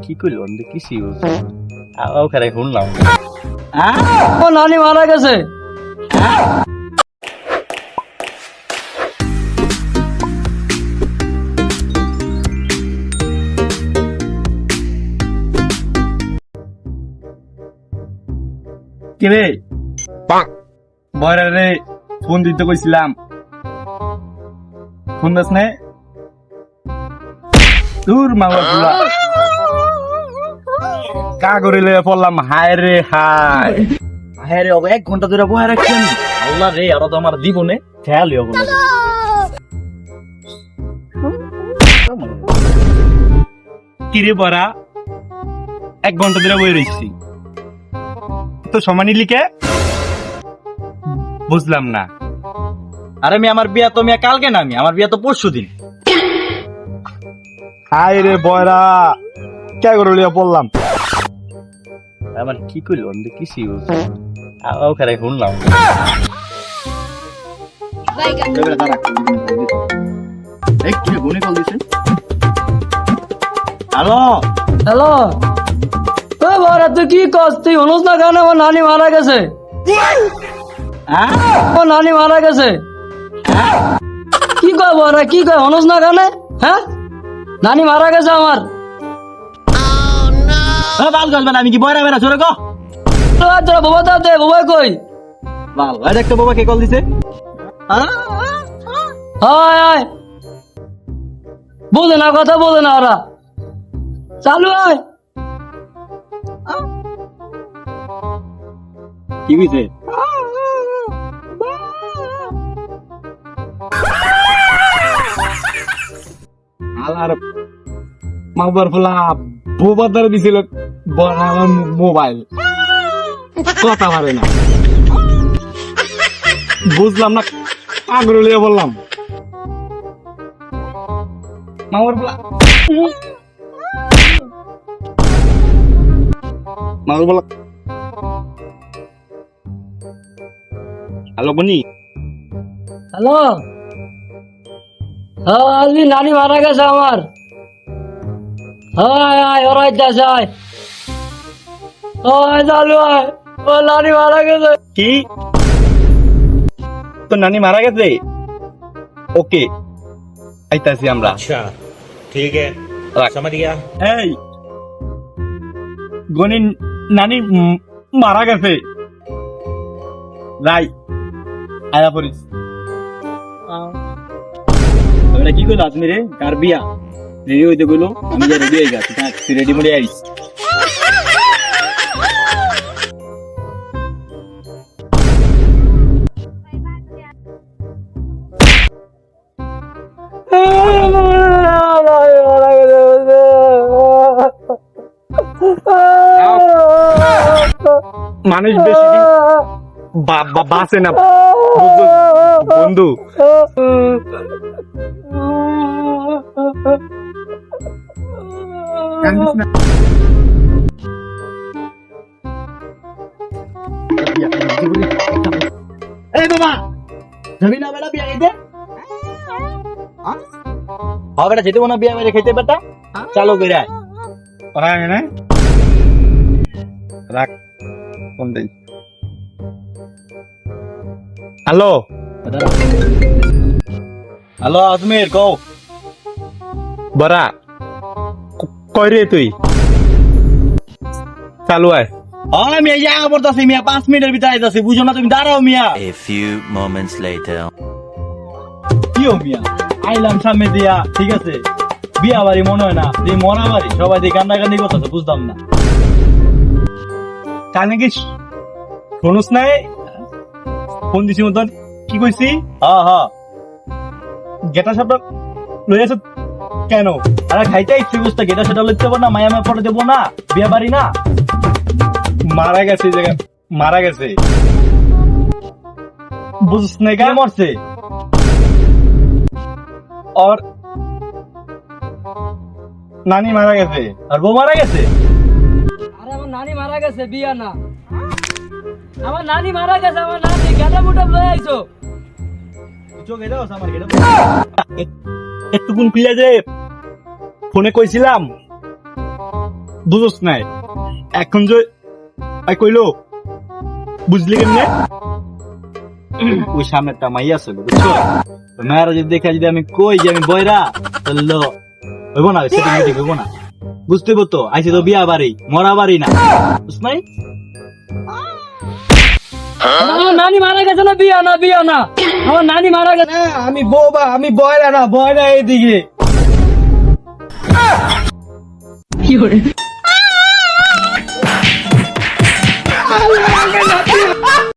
কি করলো কিছু ওখানে শুনলাম ও নানি মারা গেছে। কি রে বয়রা রে ফোন দিতে কইছিলাম ফোন দাস নে দূর মাওয়া পুরা কা করিলে পড়লাম হায় রে হায় হায় রে 1 ঘন্টা ধরে বহায় রাখছেন আল্লাহ রে আর তো আমার জীবনে খেয়ালই হবে না কিরে বড়া 1 ঘন্টা ধরে বই রইছি তো সমানি লিখে বুঝলাম না। আরে আমার বিয়া তো কালকে না আমার বিয়া তো পরশুদিন। হায় রে বয়রা কে করলিয়া পড়লাম আমার কি করলো কিছু ওখানে শুনলাম হ্যালো হ্যালো, ও বড়া তুই কি কস? তুই হনুস না কেন? ও নানি মারা গেছে। ও নানি মারা গেছে। কি কয় বড়া, কি কয়? হনুস না কেন? হ্যাঁ, নানি মারা গেছে আমার। আমি কি বয়রা বেড়া ছোড়ে গো তোরা বাবা দাও দে, বাবা কই? একটা বাবা কে কল দিছে হায় হায়, বোঝে না কথা, বোঝে না ওরা। চালু হয় কি হইছে আলার মাবার ফুলা বোবাদার দিছিল আমার মোবাইল কথা পারে না বুঝলাম না পাগলিয়া বললাম মামার ফুলা মামার ফুলা হ্যালো বনি হ্যালো। হ্যাঁ আলবি, নানি মারা গেছে আমার। হায় হায়, ওরাই যাচ্ছে। হায় চালু হয়, ও নানি মারা গেছে। কি তো নানি মারা গেছে? ওকে আইতাছি আমরা। अच्छा ठीक है রাখ। समझ गया। এই গনি নানি মারা গেছে রাই আয়া পড়িস আমরা কি কইলো তুমি রে কার বিয়া রেডি হইতে কইলো আমি যে রেডি হয়ে গেছি তুই রেডি মরে আইস মানুষ বেশি দিন বাঁচে না বুঝছো বন্ধু এই বাবা, যাবি না বেটা বিয়া খাইতে? হ্যাঁ বেটা যেতে না বিয়া মেরে খেতে বেটা চালু করে আয় হ্যাঁ না রাখ ফোন দেই হ্যালো হ্যালো আজমের কও বড়া কই রে তুই চালু আয় আমি ইয়া বলতাছি মিয়া 5 মিনিটের ভিতরে আইতাছি বুঝো না তুমি দাঁড়াও মিয়া A few moments later. কি ও মিয়া আইলাম সামনে দিয়া ঠিক আছে বিয়া বাড়ি মনে হয় না যে মরা বাড়ি সবাই দিয়ে কান্নাকান্দি করতেছে বুঝতাম না কানে কি শুনুস নাই ফোন দিছি মতন কি কইছি হ্যাঁ হ্যাঁ গেটা সব লই আছ কেন আরে খাইতে ইচ্ছে বুঝতে গেটা সেটা লইতে পারবো না মায়া মায়া পড়ে দেবো না বিয়া বাড়ি না মারা গেছে এই জায়গা মারা গেছে বুঝছ না কে মরছে और নানি মারা গেছে আর বউ মারা গেছে আরে আমার নানি মারা গেছে, বিয়া না। আমার নানি মারা গেছে, আমার নানি গেটা মুটা লয়ে আইছো। চোখে দাও আমার গেটা একটুকুন খুলে যে ফোনে কইছিলাম বুঝোস নাই এখন যে আই কইলো বুঝলি কেমনে? ওই সামনে একটা মাইয়া ছিল বুঝছো, ওই মায়েরা যদি দেখে যদি আমি কই যে আমি বয়রা, তাহলে হইব না, সেটিং মিটিং হইব না। বুঝতে হইব তো, আইসি তো বিয়া বাড়ি, মরা বাড়ি না, বুঝ নাই? আমার নানি মারা গেছে না, বিয়া না, বিয়া না, আমার নানি মারা গেছে। না, আমি বউবা, আমি বয়রা না, বয়রা এইদিকে। কি করে